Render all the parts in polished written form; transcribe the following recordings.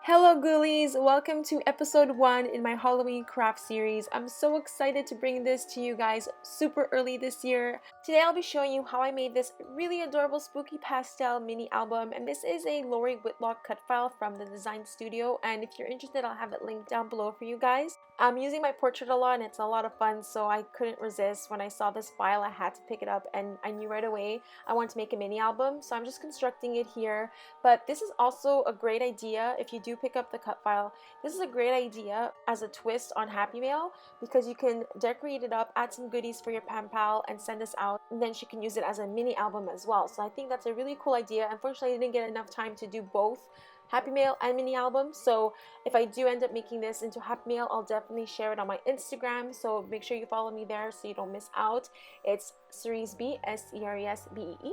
Hello ghoulies, welcome to episode 1 in my Halloween craft series. I'm so excited to bring this to you guys super early this year. Today I'll be showing you how I made this really adorable spooky pastel mini album, and this is a Lori Whitlock cut file from the design studio, and if you're interested I'll have it linked down below for you guys. I'm using my portrait a lot and it's a lot of fun, so I couldn't resist. When I saw this file I had to pick it up, and I knew right away I wanted to make a mini album, so I'm just constructing it here. But this is also a great idea if you do pick up the cut file. This is a great idea as a twist on Happy Mail because you can decorate it up, add some goodies for your pen pal, and send this out, and then she can use it as a mini album as well. So I think that's a really cool idea. Unfortunately, I didn't get enough time to do both Happy Mail and mini album, so if I do end up making this into Happy Mail, I'll definitely share it on my Instagram, so make sure you follow me there so you don't miss out. It's Seresbee, Seresbee.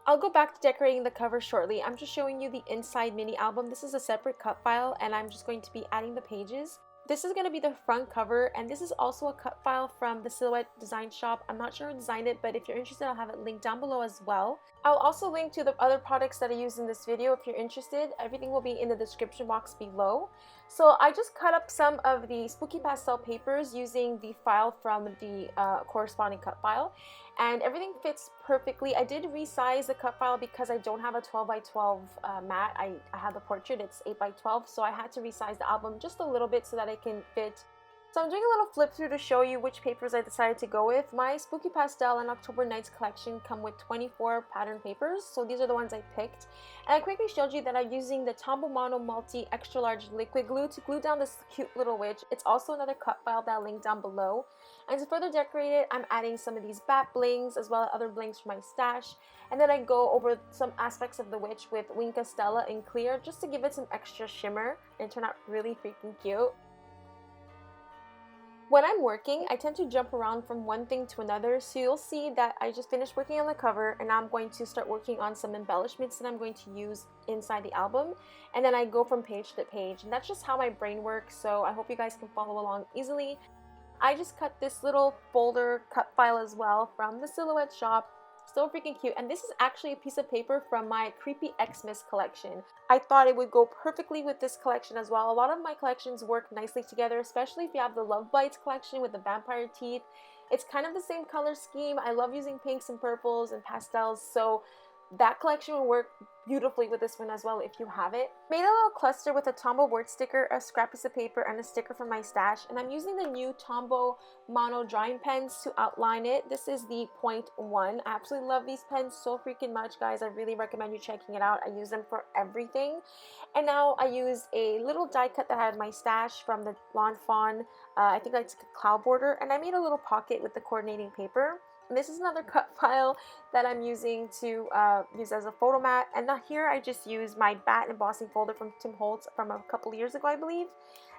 I'll go back to decorating the cover shortly. I'm just showing you the inside mini album. This is a separate cut file and I'm just going to be adding the pages. This is going to be the front cover, and this is also a cut file from the Silhouette Design Shop. I'm not sure who designed it, but if you're interested I'll have it linked down below as well. I'll also link to the other products that I used in this video if you're interested. Everything will be in the description box below. So I just cut up some of the spooky pastel papers using the file from the corresponding cut file, and everything fits perfectly. I did resize the cut file because I don't have a 12 by 12 mat. I have the portrait, it's 8 by 12, so I had to resize the album just a little bit so that it can fit. So I'm doing a little flip through to show you which papers I decided to go with. My Spooky Pastel and October Nights collection come with 24 pattern papers, so these are the ones I picked. And I quickly showed you that I'm using the Tombow Mono Multi Extra Large Liquid Glue to glue down this cute little witch. It's also another cut file that I'll link down below. And to further decorate it, I'm adding some of these bat blings as well as other blings from my stash. And then I go over some aspects of the witch with Winka Stella in clear just to give it some extra shimmer and turn out really freaking cute. When I'm working, I tend to jump around from one thing to another, so you'll see that I just finished working on the cover and now I'm going to start working on some embellishments that I'm going to use inside the album, and then I go from page to page, and that's just how my brain works, so I hope you guys can follow along easily. I just cut this little folder cut file as well from the Silhouette shop. So freaking cute, and this is actually a piece of paper from my Creepy Xmas collection. I thought it would go perfectly with this collection as well. A lot of my collections work nicely together, especially if you have the Love Bites collection with the vampire teeth. It's kind of the same color scheme. I love using pinks and purples and pastels, so that collection will work beautifully with this one as well if you have it. Made a little cluster with a Tombow word sticker, a scrap piece of paper, and a sticker from my stash, and I'm using the new Tombow Mono drawing pens to outline it. This is the .1. I absolutely love these pens so freaking much, guys. I really recommend you checking it out. I use them for everything. And now I use a little die cut that I had in my stash from the Lawn Fawn. I think that's a cloud border, and I made a little pocket with the coordinating paper. And this is another cut file that I'm using to use as a photo mat. And now here I just use my bat embossing folder from Holtz from a couple years ago, I believe.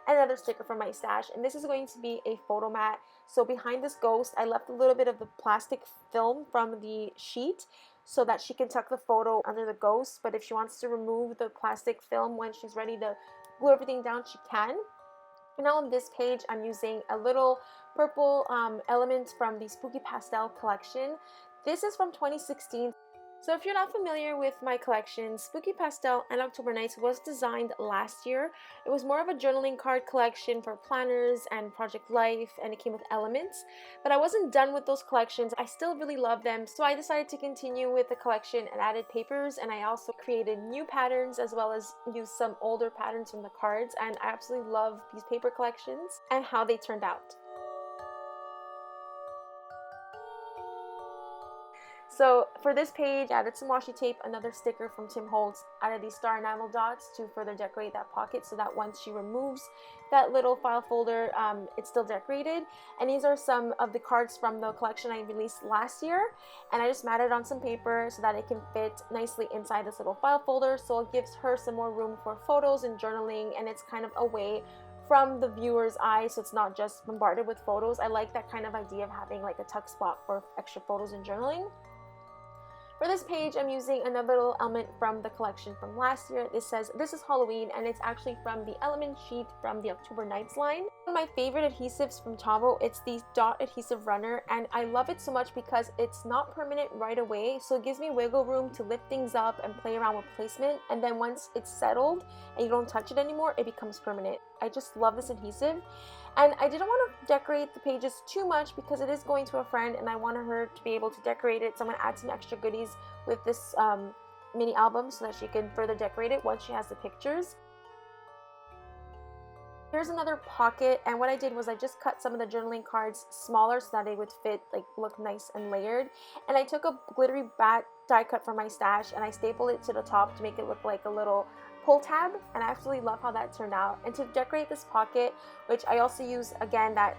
And another sticker from my stash. And this is going to be a photo mat. So behind this ghost, I left a little bit of the plastic film from the sheet so that she can tuck the photo under the ghost. But if she wants to remove the plastic film when she's ready to glue everything down, she can. Now on this page, I'm using a little purple element from the Spooky Pastel collection. This is from 2016. So if you're not familiar with my collection, Spooky Pastel and October Nights was designed last year. It was more of a journaling card collection for planners and project life, and it came with elements. But I wasn't done with those collections. I still really love them, so I decided to continue with the collection and added papers, and I also created new patterns as well as used some older patterns from the cards, and I absolutely love these paper collections and how they turned out. So for this page, I added some washi tape, another sticker from Holtz, added these star enamel dots to further decorate that pocket so that once she removes that little file folder, it's still decorated. And these are some of the cards from the collection I released last year, and I just matted on some paper so that it can fit nicely inside this little file folder, so it gives her some more room for photos and journaling, and it's kind of away from the viewer's eye, so it's not just bombarded with photos. I like that kind of idea of having like a tuck spot for extra photos and journaling. For this page, I'm using another little element from the collection from last year. This says, "This is Halloween," and it's actually from the element sheet from the October Nights line. One of my favorite adhesives from Tombow, it's the dot adhesive runner, and I love it so much because it's not permanent right away, so it gives me wiggle room to lift things up and play around with placement, and then once it's settled and you don't touch it anymore, it becomes permanent. I just love this adhesive. And I didn't want to decorate the pages too much because it is going to a friend and I wanted her to be able to decorate it, so I'm going to add some extra goodies with this mini album so that she can further decorate it once she has the pictures. Here's another pocket, and what I did was I just cut some of the journaling cards smaller so that they would fit, like look nice and layered. And I took a glittery bat die cut from my stash and I stapled it to the top to make it look like a little pull tab, and I absolutely love how that turned out. And to decorate this pocket, which I also use again that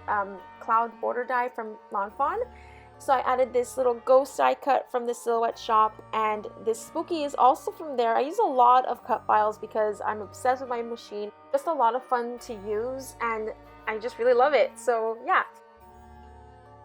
cloud border die from Lawn Fawn, so I added this little ghost die cut from the Silhouette shop, and this spooky is also from there. I use a lot of cut files because I'm obsessed with my machine. Just a lot of fun to use and I just really love it, so yeah.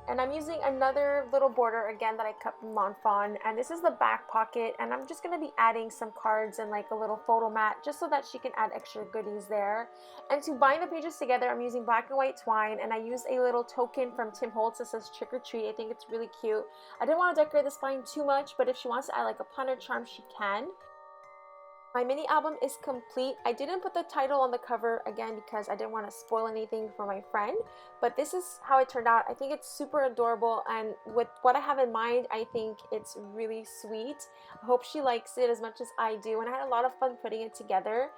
And I'm using another little border again that I cut from Lawn Fawn, and this is the back pocket, and I'm just going to be adding some cards and like a little photo mat just so that she can add extra goodies there. And to bind the pages together, I'm using black and white twine, and I use a little token from Holtz that says trick or treat. I think it's really cute. I didn't want to decorate the spine too much, but if she wants to add like a planner charm, she can. My mini album is complete. I didn't put the title on the cover again because I didn't want to spoil anything for my friend, but this is how it turned out. I think it's super adorable, and with what I have in mind, I think it's really sweet. I hope she likes it as much as I do, and I had a lot of fun putting it together.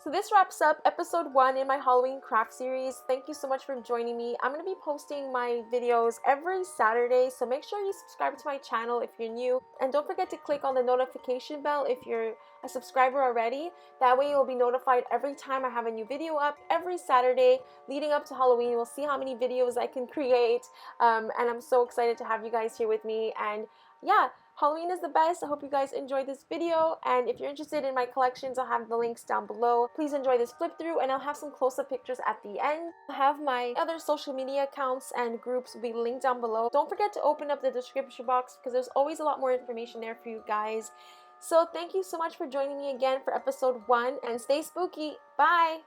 So this wraps up episode 1 in my Halloween craft series. Thank you so much for joining me. I'm going to be posting my videos every Saturday, so make sure you subscribe to my channel if you're new. And don't forget to click on the notification bell if you're a subscriber already. That way you'll be notified every time I have a new video up every Saturday leading up to Halloween. We'll see how many videos I can create. And I'm so excited to have you guys here with me. And yeah, Halloween is the best. I hope you guys enjoyed this video, and if you're interested in my collections, I'll have the links down below. Please enjoy this flip through, and I'll have some close-up pictures at the end. I'll have my other social media accounts and groups will be linked down below. Don't forget to open up the description box because there's always a lot more information there for you guys. So thank you so much for joining me again for episode 1, and stay spooky. Bye!